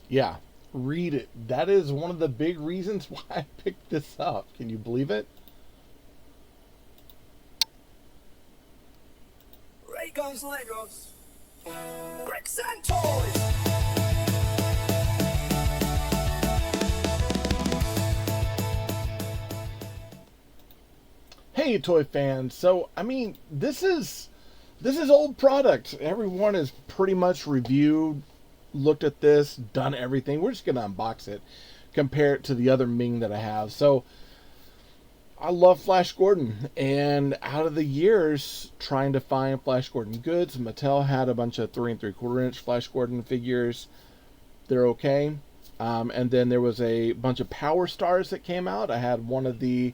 Yeah, read it. That is one of the big reasons why I picked this up. Can you believe it? Ray guns Legos. Bricks and toys. Hey, toy fans. So, I mean, this is old product. Everyone has pretty much reviewed, looked at this, done everything. We're just gonna unbox it, compare it to the other Ming that I have. So, I love Flash Gordon, and out of the years trying to find Flash Gordon goods, Mattel had a bunch of 3 3/4 inch Flash Gordon figures. They're okay. And then there was a bunch of Power Stars that came out. I had one of the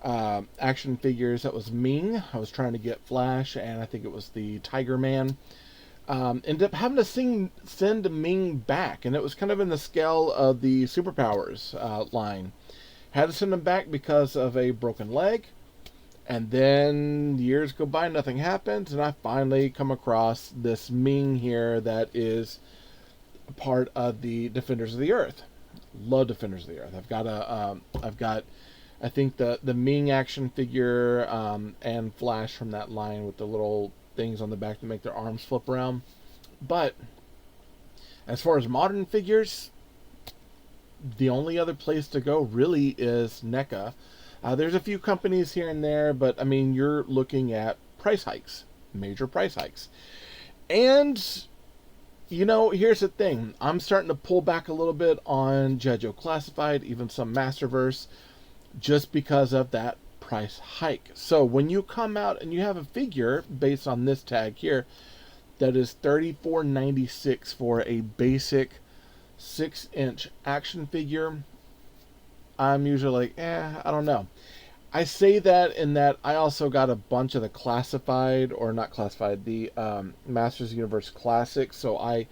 action figures that was Ming. I was trying to get Flash, and I think it was the Tiger Man. Ended up having to send Ming back, and it was kind of in the scale of the Superpowers line. Had to send him back because of a broken leg, and then years go by, nothing happens, and I finally come across this Ming here that is part of the Defenders of the Earth. Love Defenders of the Earth. I've got I think the Ming action figure and Flash from that line with the little things on the back to make their arms flip around. But as far as modern figures, the only other place to go really is NECA. There's a few companies here and there, but I mean, you're looking at price hikes, major price hikes. And, here's the thing. I'm starting to pull back a little bit on G.I. Joe Classified, even some Masterverse, just because of that price hike. So when you come out and you have a figure based on this tag here that is $34.96 for a basic 6-inch action figure, I'm usually like, I don't know. I say that in that I also got a bunch of the classified, or not classified, the Masters Universe Classics. So I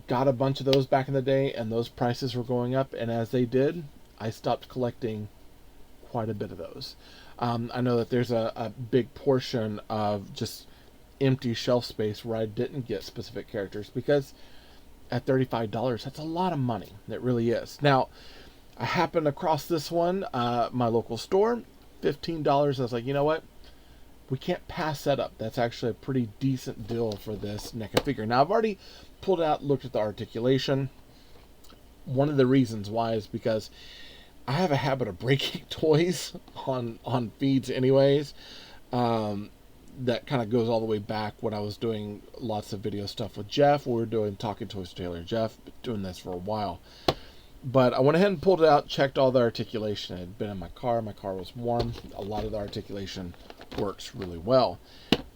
got a bunch of those back in the day, and those prices were going up. And as they did, I stopped collecting quite a bit of those. I know that there's a big portion of just empty shelf space where I didn't get specific characters, because at $35, that's a lot of money. It really is. Now, I happened across this one, my local store, $15. I was like, you know what? We can't pass that up. That's actually a pretty decent deal for this NECA figure. Now, I've already pulled it out, looked at the articulation. One of the reasons why is because I have a habit of breaking toys on feeds anyways. That kind of goes all the way back when I was doing lots of video stuff with Jeff. We were doing Talking Toys with Taylor Jeff, doing this for a while. But I went ahead and pulled it out, checked all the articulation. It had been in my car. My car was warm. A lot of the articulation works really well,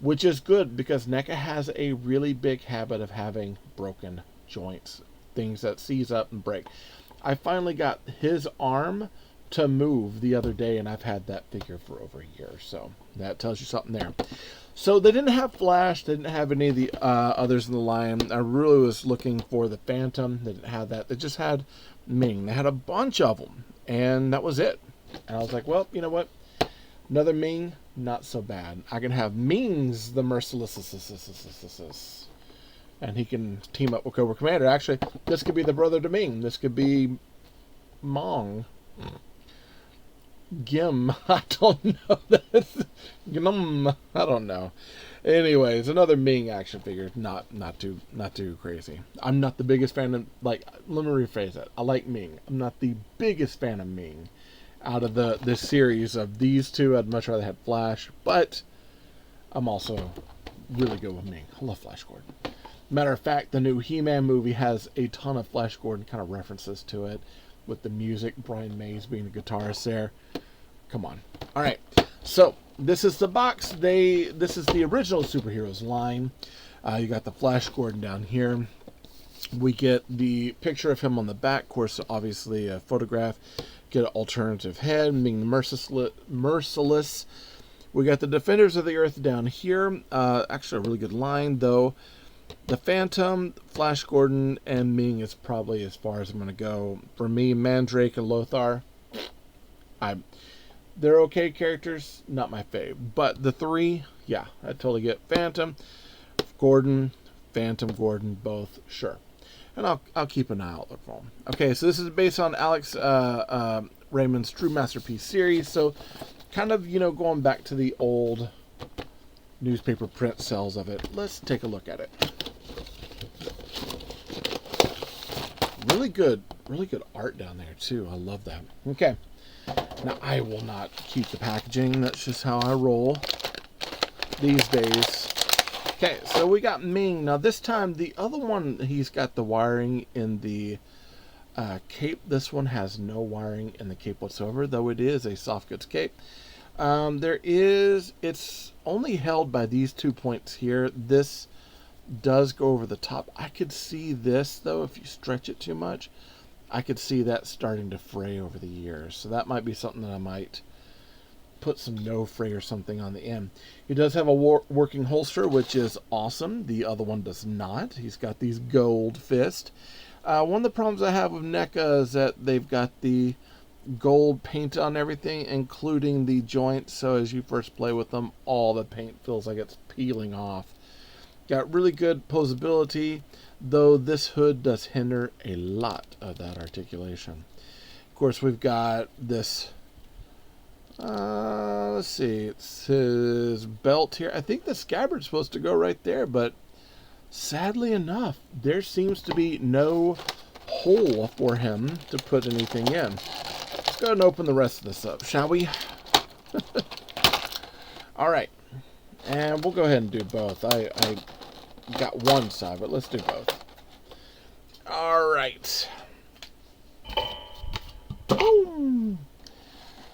which is good because NECA has a really big habit of having broken joints, things that seize up and break. I finally got his arm to move the other day, and I've had that figure for over a year, so that tells you something there. So they didn't have Flash, they didn't have any of the others in the line. I really was looking for the Phantom. They didn't have that. They just had Ming. They had a bunch of them, and that was it. And I was like, well, you know what? Another Ming, not so bad. I can have Ming's the Merciless, and he can team up with Cobra Commander. Actually, this could be the brother to Ming. This could be Mong. Gim. I don't know. Gim. I don't know. Anyways, another Ming action figure. Not too crazy. I'm not the biggest fan of, let me rephrase that. I like Ming. I'm not the biggest fan of Ming. Out of the series of these two, I'd much rather have Flash, but I'm also really good with Ming. I love Flash Gordon. Matter of fact, the new He-Man movie has a ton of Flash Gordon kind of references to it, with the music, Brian Mays being the guitarist there. Come on. All right. So this is the box. This is the original Superheroes line. You got the Flash Gordon down here. We get the picture of him on the back. Of course, obviously a photograph. Get an alternative head, being Merciless. We got the Defenders of the Earth down here. Actually, a really good line, though. The Phantom, Flash Gordon, and Ming is probably as far as I'm going to go. For me, Mandrake and Lothar, they're okay characters, not my fave. But the three, yeah, I totally get. Phantom, Gordon, both, sure. And I'll keep an eye out for them. Okay, so this is based on Alex Raymond's True Masterpiece series. So kind of, going back to the old newspaper print cells of it. Let's take a look at it. Really good art down there too. I love that. Okay. Now I will not keep the packaging. That's just how I roll these days. Okay, so we got Ming. Now this time, the other one, he's got the wiring in the cape. This one has no wiring in the cape whatsoever, though it is a soft goods cape. It's only held by these 2 points here. This does go over the top. I could see this, though, if you stretch it too much. I could see that starting to fray over the years. So that might be something that I might put some no fray or something on the end. He does have a working holster, which is awesome. The other one does not. He's got these gold fist. One of the problems I have with NECA is that they've got the gold paint on everything, including the joints. So as you first play with them, all the paint feels like it's peeling off. Got really good posability, though this hood does hinder a lot of that articulation. Of course, we've got this, let's see, it's his belt here. I think the scabbard's supposed to go right there, but sadly enough, there seems to be no hole for him to put anything in. Let's go ahead and open the rest of this up, shall we? All right, and we'll go ahead and do both. I got one side, but let's do both. All right. Boom.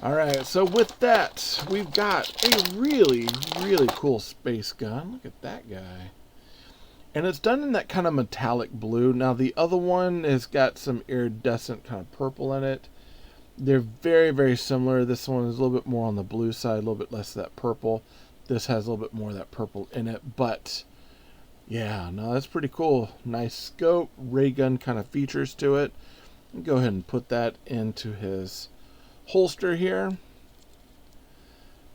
All right, so with that, we've got a really, really cool space gun. Look at that guy. And it's done in that kind of metallic blue. Now, the other one has got some iridescent kind of purple in it. They're very, very similar. This one is a little bit more on the blue side, a little bit less of that purple. This has a little bit more of that purple in it, but yeah, no, that's pretty cool. Nice scope, ray gun kind of features to it. Go ahead and put that into his holster here.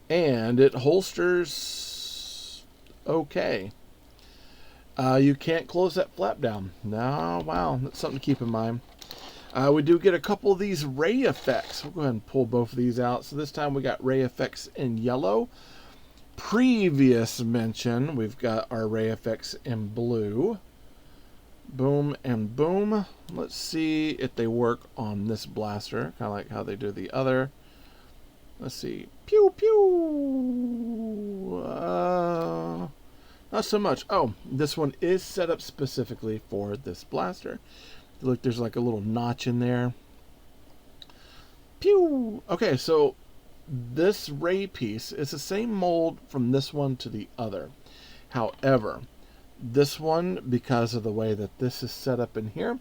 And it holsters okay. You can't close that flap down. No, wow, that's something to keep in mind. We do get a couple of these ray effects. We'll go ahead and pull both of these out. So this time we got ray effects in yellow. Previous mention, we've got our ray effects in blue. Boom and boom. Let's see if they work on this blaster, kind of like how they do the other. Let's see. Pew pew. Not so much. Oh, this one is set up specifically for this blaster. Look, there's like a little notch in there. Pew. Okay, so this ray piece is the same mold from this one to the other. However, this one, because of the way that this is set up in here,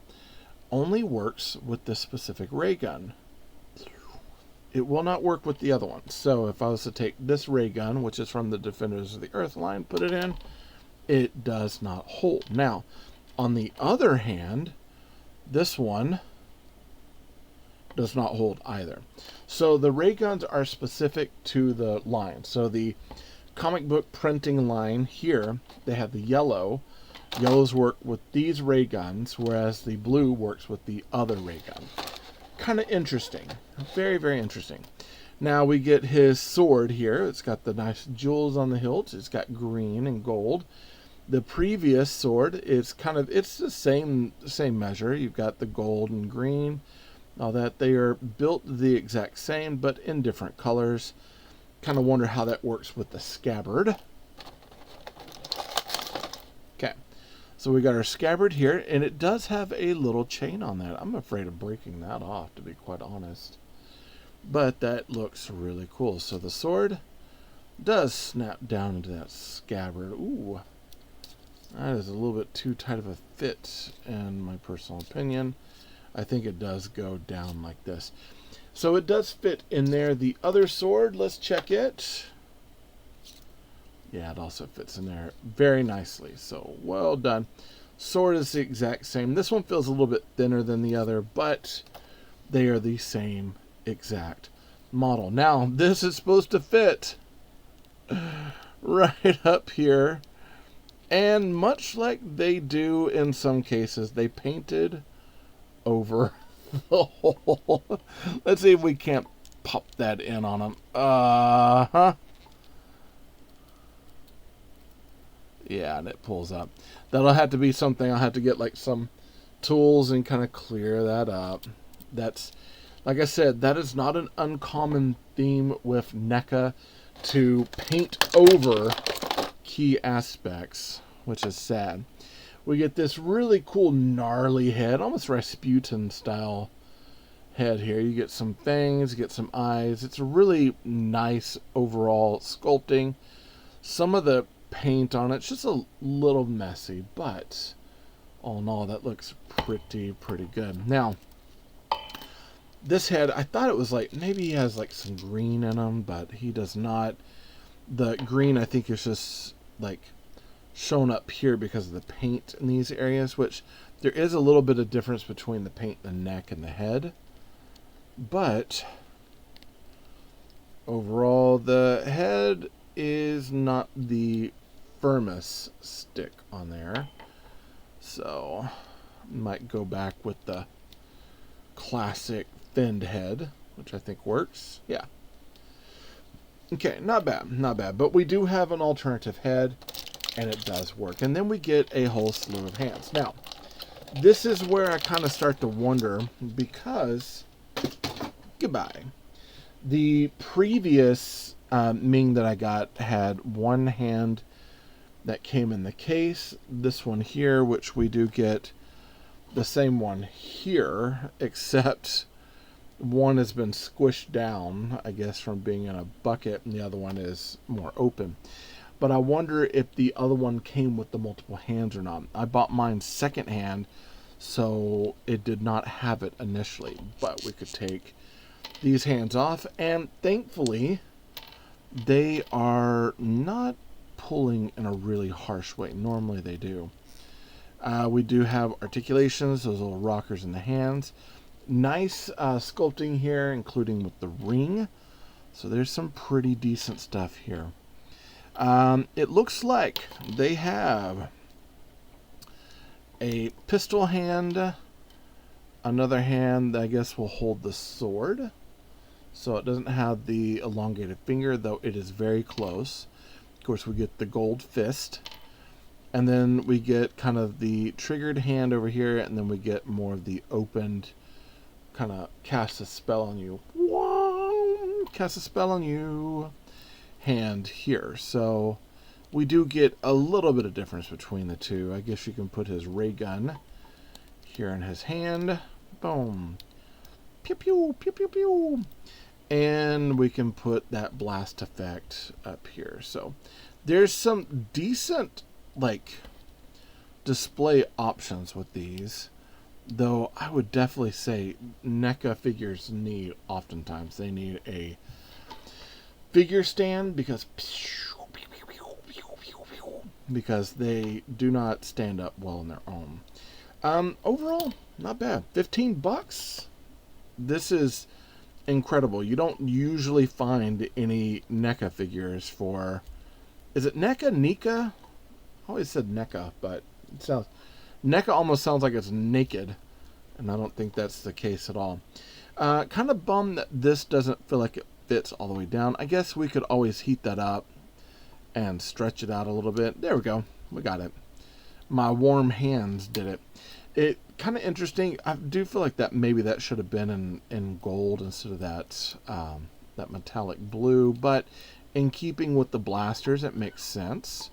only works with this specific ray gun. It will not work with the other one. So if I was to take this ray gun, which is from the Defenders of the Earth line, put it in, it does not hold. Now, on the other hand, this one does not hold either. So the ray guns are specific to the line. So the comic book printing line here, they have the yellow. Yellows work with these ray guns, whereas the blue works with the other ray gun. Kind of interesting. Very, very interesting. Now we get his sword here. It's got the nice jewels on the hilt. It's got green and gold. The previous sword is it's the same measure. You've got the gold and green. All that, they are built the exact same, but in different colors. Kind of wonder how that works with the scabbard. Okay, so we got our scabbard here, and it does have a little chain on that. I'm afraid of breaking that off, to be quite honest. But that looks really cool. So the sword does snap down into that scabbard. Ooh, that is a little bit too tight of a fit, in my personal opinion. I think it does go down like this. So it does fit in there. The other sword, let's check it. Yeah, it also fits in there very nicely. So well done. Sword is the exact same. This one feels a little bit thinner than the other, but they are the same exact model. Now, this is supposed to fit right up here And much like they do in some cases, they painted over the hole. Let's see if we can't pop that in on them. Uh-huh. Yeah, and it pulls up. That'll have to be something I'll have to get like some tools and kind of clear that up. That's, like I said, that is not an uncommon theme with NECA to paint over key aspects, which is sad. We get this really cool gnarly head, almost Rasputin style head here. You get some fangs, you get some eyes. It's a really nice overall sculpting. Some of the paint on it's just a little messy, but all in all, that looks pretty good. Now, this head, I thought it was like, maybe he has like some green in him, but he does not. The green, I think, is just like shown up here because of the paint in these areas, which there is a little bit of difference between the paint in the neck and the head. But overall, the head is not the firmest stick on there. So might go back with the classic thinned head, which I think works. Yeah. Okay, not bad. But we do have an alternative head, and it does work. And then we get a whole slew of hands. Now, this is where I kind of start to wonder, because, goodbye, the previous Ming that I got had one hand that came in the case. This one here, which we do get the same one here, except one has been squished down, I guess, from being in a bucket, and the other one is more open. But I wonder if the other one came with the multiple hands or not. I bought mine secondhand, so it did not have it initially. But we could take these hands off, and thankfully, they are not pulling in a really harsh way. Normally they do. We do have articulations, those little rockers in the hands. Nice sculpting here, including with the ring. So there's some pretty decent stuff here. It looks like they have a pistol hand, another hand that I guess will hold the sword. So it doesn't have the elongated finger, though it is very close. Of course, we get the gold fist. And then we get kind of the triggered hand over here, and then we get more of the opened, kind of cast a spell on you. Cast a spell on you hand here. So we do get a little bit of difference between the two. I guess you can put his ray gun here in his hand. Boom. Pew pew pew pew pew. And we can put that blast effect up here. So there's some decent like display options with these, though I would definitely say NECA figures oftentimes they need a figure stand because they do not stand up well on their own. Overall, not bad. $15. This is incredible. You don't usually find any NECA figures for, is it NECA? I always said NECA, but it sounds, NECA almost sounds like it's naked, and I don't think that's the case at all. Kind of bummed that this doesn't feel like it fits all the way down. I guess we could always heat that up and stretch it out a little bit. There we go. We got it. My warm hands did it. It kind of interesting. I do feel like that maybe that should have been in gold instead of that metallic blue, but in keeping with the blasters, it makes sense.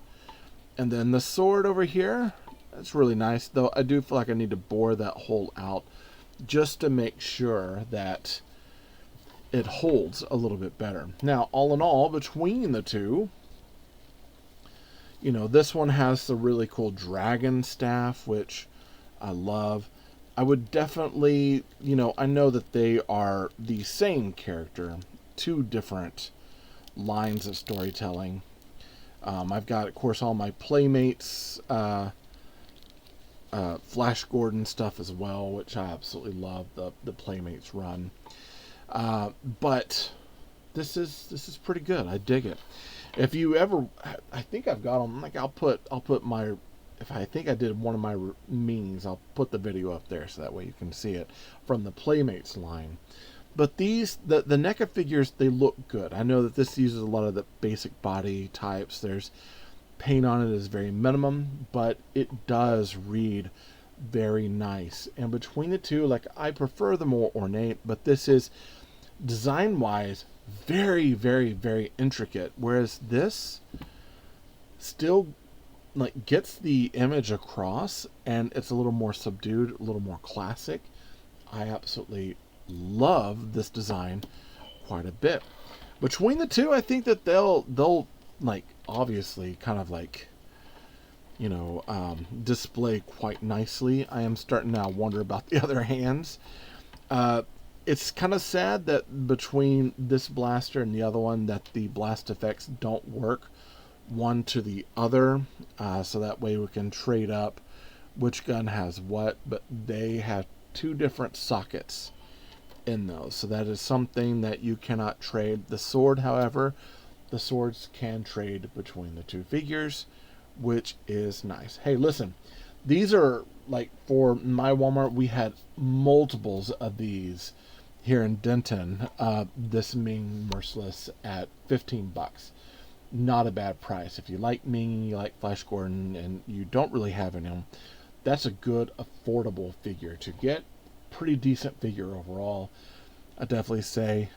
And then the sword over here, that's really nice, though I do feel like I need to bore that hole out just to make sure that it holds a little bit better. Now, all in all, between the two, you know, this one has the really cool dragon staff, which I love. I would definitely, you know, I know that they are the same character, two different lines of storytelling. I've got, of course, all my Playmates, Flash Gordan stuff as well, which I absolutely love, the Playmates run. But this is pretty good. I dig it. If you ever, I think I've got them. Like I'll put my, if I think I did one of my Mings, I'll put the video up there so that way you can see it from the Playmates line. But these, the NECA figures, they look good. I know that this uses a lot of the basic body types. There's paint on it is very minimum, but it does read very nice. And between the two, like, I prefer the more ornate, but this is design wise very, very, very intricate, whereas this still like gets the image across, and it's a little more subdued, a little more classic. I absolutely love this design quite a bit. Between the two, I think that they'll like obviously kind of like, you know, display quite nicely. I am starting to now wonder about the other hands. It's kind of sad that between this blaster and the other one that the blast effects don't work one to the other, so that way we can trade up which gun has what, but they have two different sockets in those, so that is something that you cannot trade. The sword, however, the swords can trade between the two figures, which is nice. Hey, listen, these are like, for my Walmart, we had multiples of these here in Denton. This Ming Merciless at $15. Not a bad price. If you like Ming, you like Flash Gordan, and you don't really have any of them, that's a good, affordable figure to get. Pretty decent figure overall. I definitely say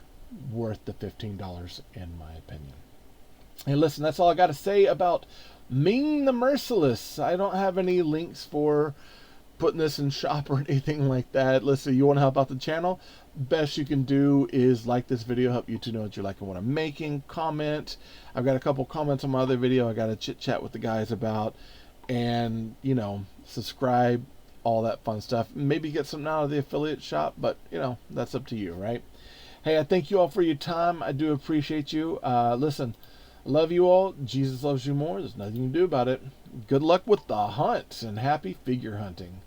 worth the $15 in my opinion. Hey, listen, that's all I got to say about Ming the Merciless. I don't have any links for putting this in shop or anything like that. Listen, you want to help out the channel, best you can do is like this video, help YouTube know what you're liking, what I'm making, comment. I've got a couple comments on my other video I got to chit chat with the guys about, and you know, subscribe, all that fun stuff. Maybe get something out of the affiliate shop, but you know, that's up to you, right? Hey, I thank you all for your time. I do appreciate you. Listen, love you all. Jesus loves you more. There's nothing you can do about it. Good luck with the hunt and happy figure hunting.